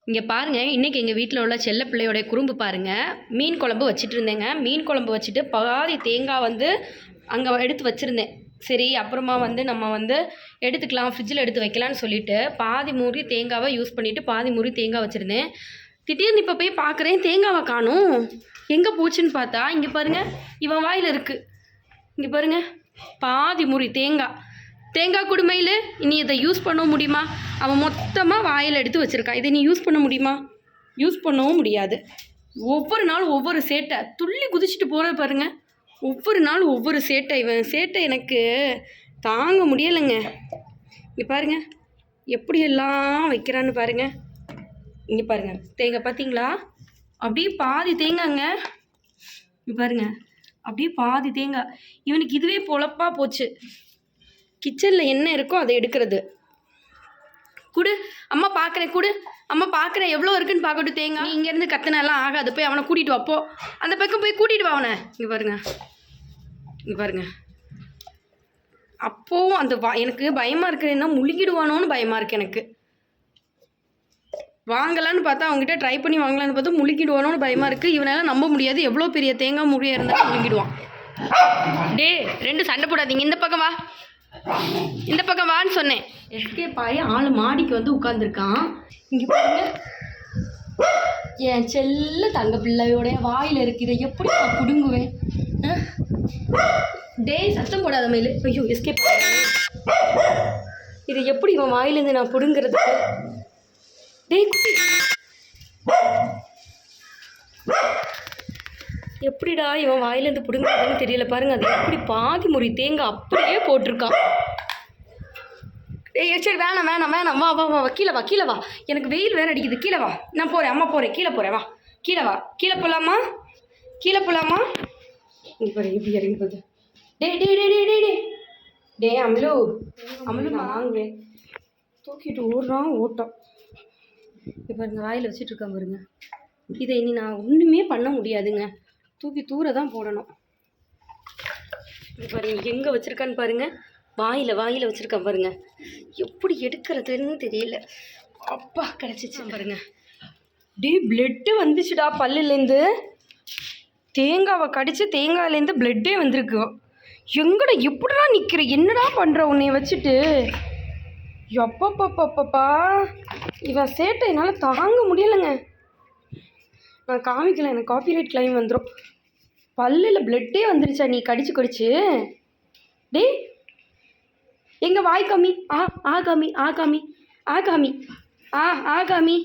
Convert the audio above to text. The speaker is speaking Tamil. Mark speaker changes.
Speaker 1: இங்கே பாருங்கள், இன்றைக்கி எங்கள் வீட்டில் உள்ள செல்ல பிள்ளையோடைய குறும்பு பாருங்கள். மீன் குழம்பு வச்சுட்டு இருந்தேங்க. மீன் குழம்பு வச்சுட்டு பாதி தேங்காய் வந்து அங்கே எடுத்து வச்சுருந்தேன். சரி அப்புறமா வந்து நம்ம வந்து எடுத்துக்கலாம், ஃப்ரிட்ஜில் எடுத்து வைக்கலான்னு சொல்லிவிட்டு பாதி மூடி தேங்காவை யூஸ் பண்ணிவிட்டு பாதி மூடி தேங்காய் வச்சுருந்தேன். திடீர்னு இப்போ போய் பார்க்குறேன், தேங்காவை காணும். எங்கே போச்சுன்னு பார்த்தா இங்கே பாருங்கள், இவன் வாயில் இருக்குது. இங்கே பாருங்கள், பாதி மூடி தேங்காய் குடுமையில் இனி இதை யூஸ் பண்ணவும் முடியுமா? அவன் மொத்தமாக வாயில் எடுத்து வச்சுருக்கான். இதை நீ யூஸ் பண்ண முடியுமா? யூஸ் பண்ணவும் முடியாது. ஒவ்வொரு நாள் ஒவ்வொரு சேட்டை, துள்ளி குதிச்சுட்டு போகிற பாருங்கள். ஒவ்வொரு நாள் ஒவ்வொரு சேட்டை. இவன் சேட்டை எனக்கு தாங்க முடியலைங்க. இங்கே பாருங்கள் எப்படியெல்லாம் வைக்கிறான்னு பாருங்கள். இங்கே பாருங்கள், தேங்காய் பார்த்தீங்களா? அப்படியே பாதி தேங்காய்ங்க. இங்கே பாருங்கள், அப்படியே பாதி தேங்காய். இவனுக்கு இதுவே பொழப்பாக போச்சு. கிச்சனில் என்ன இருக்கோ அதை எடுக்கிறது. குடு அம்மா பார்க்குறேன், குடு அம்மா பார்க்குறேன், எவ்வளோ இருக்குன்னு பார்க்கட்டும் தேங்காய். நீ இங்கேருந்து கத்தினெல்லாம் ஆகாது, போய் அவனை கூட்டிகிட்டு வாப்போ. அந்த பக்கம் போய் கூட்டிகிட்டு வா அவனை. இங்கே பாருங்க, இங்கே பாருங்க. அப்போவும் அந்த எனக்கு பயமாக இருக்கிறேன்னா முழுங்கிடுவானோன்னு பயமாக இருக்குது எனக்கு. வாங்கலான்னு பார்த்தா அவங்ககிட்ட ட்ரை பண்ணி வாங்கலான்னு பார்த்தா முழுங்கிடுவானோன்னு பயமாக இருக்குது. இவனால் நம்ப முடியாது, எவ்வளோ பெரிய தேங்காய் முடியாக இருந்தாலும் முழுங்கிடுவான். டே ரெண்டு சண்டை போடாதீங்க, இந்த பக்கம் வா, இந்த பக்கம் வான்னு சொன்னேன். எஸ்கேப் ஆகி ஆள் மாடிக்கு வந்து உட்காந்துருக்கான். இங்கே பாருங்க, என் செல்ல தங்க பிள்ளையோடைய வாயில் இருக்குது. இதை எப்படி நான் பிடுங்குவேன்? டே சத்தம் போடாத மயில். ஐயோ எஸ்கேப் ஆக. இதை எப்படி இவன் வாயிலேருந்து நான் பிடுங்கிறதுக்கு? டே குட்டி, எப்படிடா இவன் வாயிலேருந்து பிடுங்குறதுன்னு தெரியல பாருங்க. அது எப்படி பாதி முறி தேங்காய் அப்படியே போட்டிருக்கான். ஏய் சரி வேணாம் வேணாம் வேணாம், வா வா வா, கீழே வா கீழே வா, எனக்கு வெயில் வேறு அடிக்குது, கீழே வா. நான் போகிறேன், அம்மா போகிறேன், கீழே போகிறேன், வா கீழே வா. கீழே போகலாமா? கீழே போகலாமா? இங்கே பாரு இப்படி இறங்கி போகுது. டே டே டே டே டே டே டே அம்லு அம்லு, நான் வாங்குவேன். தூக்கிட்டு ஓடுறான் ஓட்டம். இப்போ பாருங்க வாயில் வச்சுட்ருக்கான் பாருங்க. இதை இனி நான் ஒன்றுமே பண்ண முடியாதுங்க, தூக்கி தூர தான் போடணும். பாருங்க எங்கே வச்சுருக்கான்னு பாருங்கள், வாயில் வச்சுருக்கான் பாருங்க. எப்படி எடுக்கிறதுன்னு தெரியல. அப்பா கிடச்சிச்சு பாருங்க. டே பிளட்டு வந்துச்சுடா பல்லுலேருந்து. தேங்காவை கடிச்சு தேங்காயிலேருந்து பிளட்டே வந்திருக்கு. எங்கடா எப்படிடா நிற்கிற, என்னடா பண்ணுற உன்னைய வச்சுட்டு? எப்பப்பப்பப்பா, இவன் சேட்டை என்னால் தாங்க முடியலைங்க. நான் காமிக்கல, எனக்கு காப்பிரைட் கிளைம் வந்துடும். பல்லில் பிளட்டே வந்துருச்சா நீ கடிச்சு? டே எங்க வாய் காமி, ஆ காமி, ஆ காமி, ஆ காமி, ஆ காமி.